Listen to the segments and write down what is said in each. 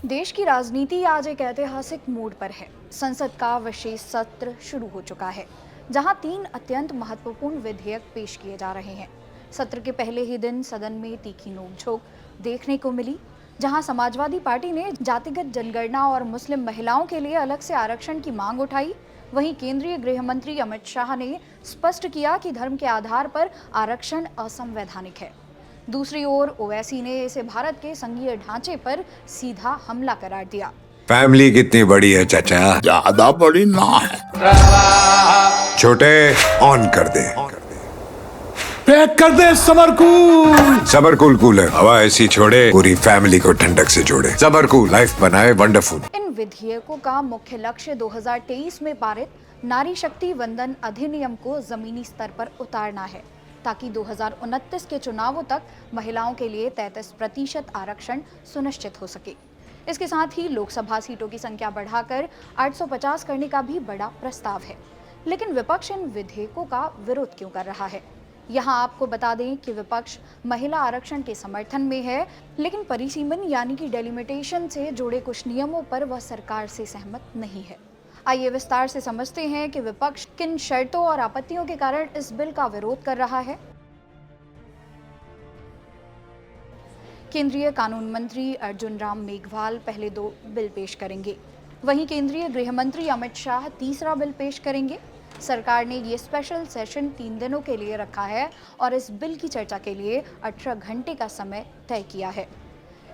देश की राजनीति आज एक ऐतिहासिक मोड़ पर है। संसद का विशेष सत्र शुरू हो चुका है, जहां 3 अत्यंत महत्वपूर्ण विधेयक पेश किए जा रहे हैं। सत्र के पहले ही दिन सदन में तीखी नोकझोंक देखने को मिली, जहां समाजवादी पार्टी ने जातिगत जनगणना और मुस्लिम महिलाओं के लिए अलग से आरक्षण की मांग उठाई। वहीं केंद्रीय गृह मंत्री अमित शाह ने स्पष्ट किया कि धर्म के आधार पर आरक्षण असंवैधानिक है। दूसरी ओर ओवैसी ने इसे भारत के संघीय ढांचे पर सीधा हमला करार दिया। फैमिली कितनी बड़ी है चाचा? ज्यादा बड़ी ना है। छोटे ऑन कर दे। पैक कर दे समरकूल। सबरकूल कूलर हवा ऐसी छोड़े, पूरी फैमिली को ठंडक से जोड़े। सबरकूल लाइफ बनाए वंडरफुल। इन विधेयकों का मुख्य लक्ष्य 2023 में पारित नारी शक्ति वंदन अधिनियम को जमीनी स्तर पर उतारना है, ताकि 2029 के चुनावों तक महिलाओं के लिए 33% आरक्षण सुनिश्चित हो सके। इसके साथ ही लोकसभा सीटों की संख्या बढ़ाकर 850 करने का भी बड़ा प्रस्ताव है। लेकिन विपक्ष इन विधेयकों का विरोध क्यों कर रहा है? यहाँ आपको बता दें कि विपक्ष महिला आरक्षण के समर्थन में है, लेकिन परिसीमन यानी कि डेलिमिटेशन से जुड़े कुछ नियमों पर वह सरकार से सहमत नहीं है। आइए विस्तार से समझते हैं कि विपक्ष किन शर्तों और आपत्तियों के कारण इस बिल का विरोध कर रहा है। केंद्रीय कानून मंत्री अर्जुन राम मेघवाल पहले 2 बिल पेश करेंगे, वहीं केंद्रीय गृह मंत्री अमित शाह तीसरा बिल पेश करेंगे। सरकार ने ये स्पेशल सेशन 3 दिनों के लिए रखा है और इस बिल की चर्चा के लिए 18 घंटे का समय तय किया है।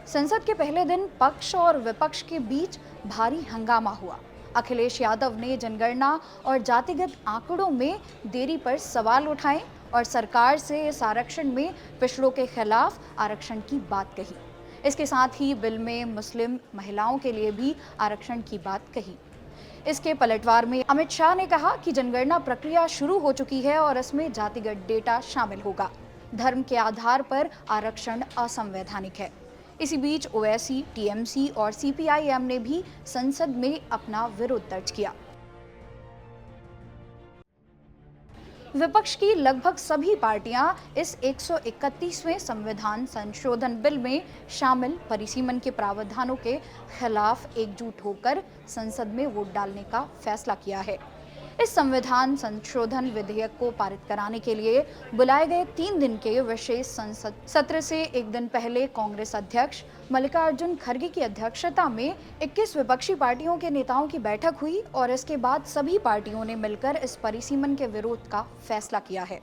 संसद के पहले दिन पक्ष और विपक्ष के बीच भारी हंगामा हुआ। अखिलेश यादव ने जनगणना और जातिगत आंकड़ों में देरी पर सवाल उठाए और सरकार से इस आरक्षण में पिछड़ों के खिलाफ आरक्षण की बात कही। इसके साथ ही बिल में मुस्लिम महिलाओं के लिए भी आरक्षण की बात कही। इसके पलटवार में अमित शाह ने कहा कि जनगणना प्रक्रिया शुरू हो चुकी है और इसमें जातिगत डेटा शामिल होगा। धर्म के आधार पर आरक्षण असंवैधानिक है। इसी बीच ओवैसी, टीएमसी और सीपीआईएम ने भी संसद में अपना विरोध दर्ज किया। विपक्ष की लगभग सभी पार्टियां इस 131वें संविधान संशोधन बिल में शामिल परिसीमन के प्रावधानों के खिलाफ एकजुट होकर संसद में वोट डालने का फैसला किया है। इस संविधान संशोधन विधेयक को पारित कराने के लिए बुलाए गए 3 दिन के विशेष संसद सत्र से एक दिन पहले कांग्रेस अध्यक्ष मल्लिकार्जुन खड़गे की अध्यक्षता में 21 विपक्षी पार्टियों के नेताओं की बैठक हुई और इसके बाद सभी पार्टियों ने मिलकर इस परिसीमन के विरोध का फैसला किया है।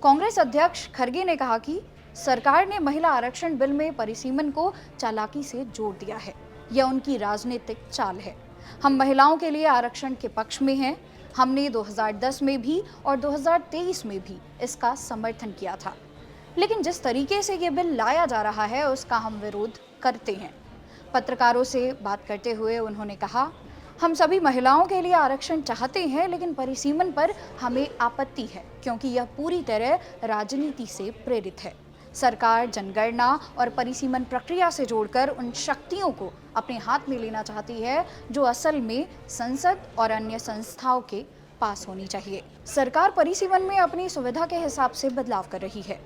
कांग्रेस अध्यक्ष खड़गे ने कहा कि सरकार ने महिला आरक्षण बिल में परिसीमन को चालाकी से जोड़ दिया है। यह उनकी राजनीतिक चाल है। हम महिलाओं के लिए आरक्षण के पक्ष में हैं। हमने 2010 में भी और 2023 में भी इसका समर्थन किया था, लेकिन जिस तरीके से ये बिल लाया जा रहा है उसका हम विरोध करते हैं। पत्रकारों से बात करते हुए उन्होंने कहा, हम सभी महिलाओं के लिए आरक्षण चाहते हैं, लेकिन परिसीमन पर हमें आपत्ति है क्योंकि यह पूरी तरह राजनीति से प्रेरित है। सरकार जनगणना और परिसीमन प्रक्रिया से जोड़कर उन शक्तियों को अपने हाथ में लेना चाहती है जो असल में संसद और अन्य संस्थाओं के पास होनी चाहिए। सरकार परिसीमन में अपनी सुविधा के हिसाब से बदलाव कर रही है।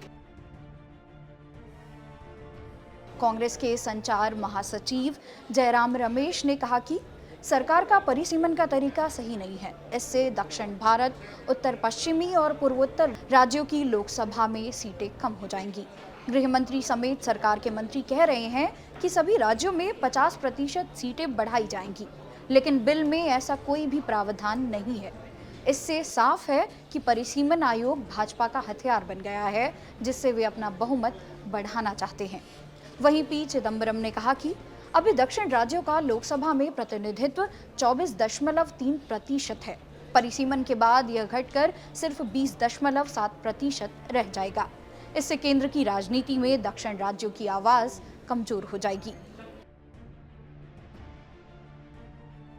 कांग्रेस के संचार महासचिव जयराम रमेश ने कहा कि सरकार का परिसीमन का तरीका सही नहीं है। इससे दक्षिण भारत, उत्तर पश्चिमी और पूर्वोत्तर राज्यों की लोकसभा में सीटें कम हो जाएंगी। गृह मंत्री समेत सरकार के मंत्री कह रहे हैं कि सभी राज्यों में 50% सीटें बढ़ाई जाएंगी, लेकिन बिल में ऐसा कोई भी प्रावधान नहीं है। इससे साफ है कि परिसीमन आयोग भाजपा का हथियार बन गया है, जिससे वे अपना बहुमत बढ़ाना चाहते हैं। वहीं पी चिदम्बरम ने कहा कि अभी दक्षिण राज्यों का लोकसभा में प्रतिनिधित्व 24.3% है। परिसीमन के बाद यह घटकर सिर्फ 20.7% रह जाएगा। इससे केंद्र की राजनीति में दक्षिण राज्यों की आवाज कमजोर हो जाएगी।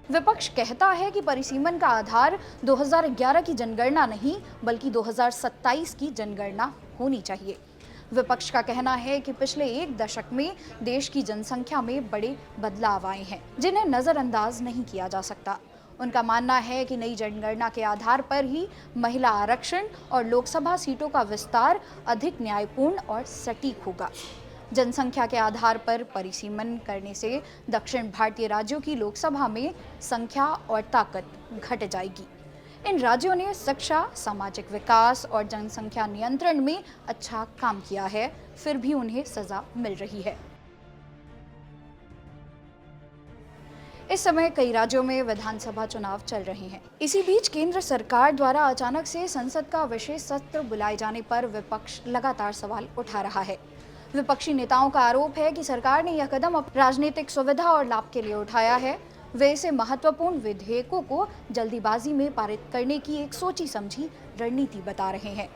विपक्ष कहता है कि परिसीमन का आधार 2011 की जनगणना नहीं बल्कि 2027 की जनगणना होनी चाहिए। विपक्ष का कहना है कि पिछले 1 दशक में देश की जनसंख्या में बड़े बदलाव आए हैं, जिन्हें नजरअंदाज नहीं किया जा सकता। उनका मानना है कि नई जनगणना के आधार पर ही महिला आरक्षण और लोकसभा सीटों का विस्तार अधिक न्यायपूर्ण और सटीक होगा। जनसंख्या के आधार पर परिसीमन करने से दक्षिण भारतीय राज्यों की लोकसभा में संख्या और ताकत घट जाएगी। इन राज्यों ने शिक्षा, सामाजिक विकास और जनसंख्या नियंत्रण में अच्छा काम किया है, फिर भी उन्हें सजा मिल रही है। इस समय कई राज्यों में विधानसभा चुनाव चल रहे हैं। इसी बीच केंद्र सरकार द्वारा अचानक से संसद का विशेष सत्र बुलाए जाने पर विपक्ष लगातार सवाल उठा रहा है। विपक्षी नेताओं का आरोप है कि सरकार ने यह कदम अपनी राजनीतिक सुविधा और लाभ के लिए उठाया है। वे इसे महत्वपूर्ण विधेयकों को जल्दीबाजी में पारित करने की एक सोची समझी रणनीति बता रहे हैं।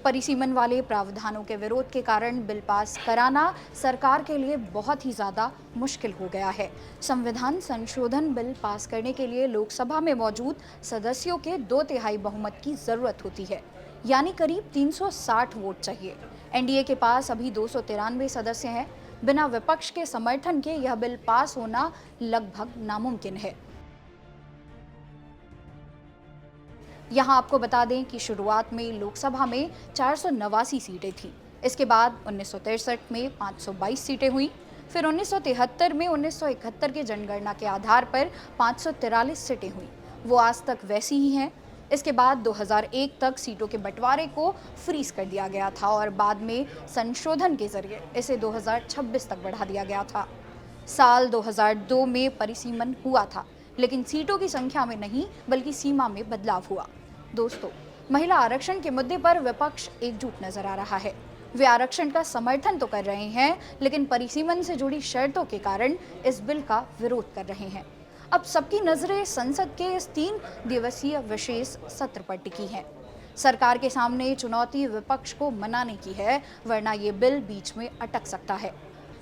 परिसीमन वाले प्रावधानों के विरोध के कारण बिल पास कराना सरकार के लिए बहुत ही ज्यादा मुश्किल हो गया है। संविधान संशोधन बिल पास करने के लिए लोकसभा में मौजूद सदस्यों के 2/3 बहुमत की जरूरत होती है, यानी करीब 360 वोट चाहिए। एनडीए के पास अभी 293 सदस्य हैं। बिना विपक्ष के समर्थन के यह बिल पास होना लगभग नामुमकिन है। यहाँ आपको बता दें कि शुरुआत में लोकसभा में 489 सीटें थीं। इसके बाद 1963 में 522 सीटें हुई। फिर 1973 में 1971 के जनगणना के आधार पर 543 सीटें हुई। वो आज तक वैसी ही हैं। इसके बाद 2001 तक सीटों के बंटवारे को फ्रीज कर दिया गया था और बाद में संशोधन के जरिए इसे 2026 तक बढ़ा दिया गया था। साल 2002 में परिसीमन हुआ था, लेकिन सीटों की संख्या में नहीं बल्कि सीमा में बदलाव हुआ। दोस्तों, महिला आरक्षण के मुद्दे पर विपक्ष एकजुट नजर आ रहा है। वे आरक्षण का समर्थन तो कर रहे हैं, लेकिन परिसीमन से जुड़ी शर्तों के कारण इस बिल का विरोध कर रहे हैं। अब सबकी नजरें संसद के इस 3 दिवसीय विशेष सत्र पर टिकी हैं। सरकार के सामने चुनौती विपक्ष को मनाने की है, वरना ये बिल बीच में अटक सकता है।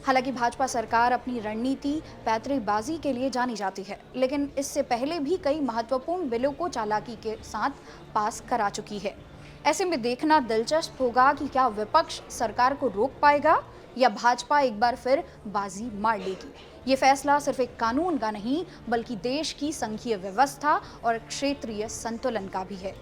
हालांकि भाजपा सरकार अपनी रणनीति पैतरेबाजी के लिए जानी जाती है, लेकिन इससे पहले भी कई महत्वपूर्ण बिलों को चालाकी के साथ पास करा चुकी है। ऐसे में देखना दिलचस्प होगा कि क्या विपक्ष सरकार को रोक पाएगा या भाजपा एक बार फिर बाजी मार लेगी। ये फैसला सिर्फ एक कानून का नहीं बल्कि देश की संघीय व्यवस्था और क्षेत्रीय संतुलन का भी है।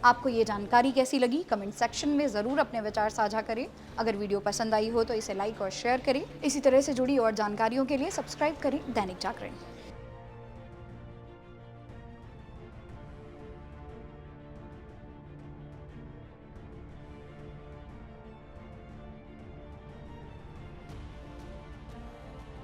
आपको ये जानकारी कैसी लगी? कमेंट सेक्शन में ज़रूर अपने विचार साझा करें। अगर वीडियो पसंद आई हो तो इसे लाइक और शेयर करें। इसी तरह से जुड़ी और जानकारियों के लिए सब्सक्राइब करें दैनिक जागरण।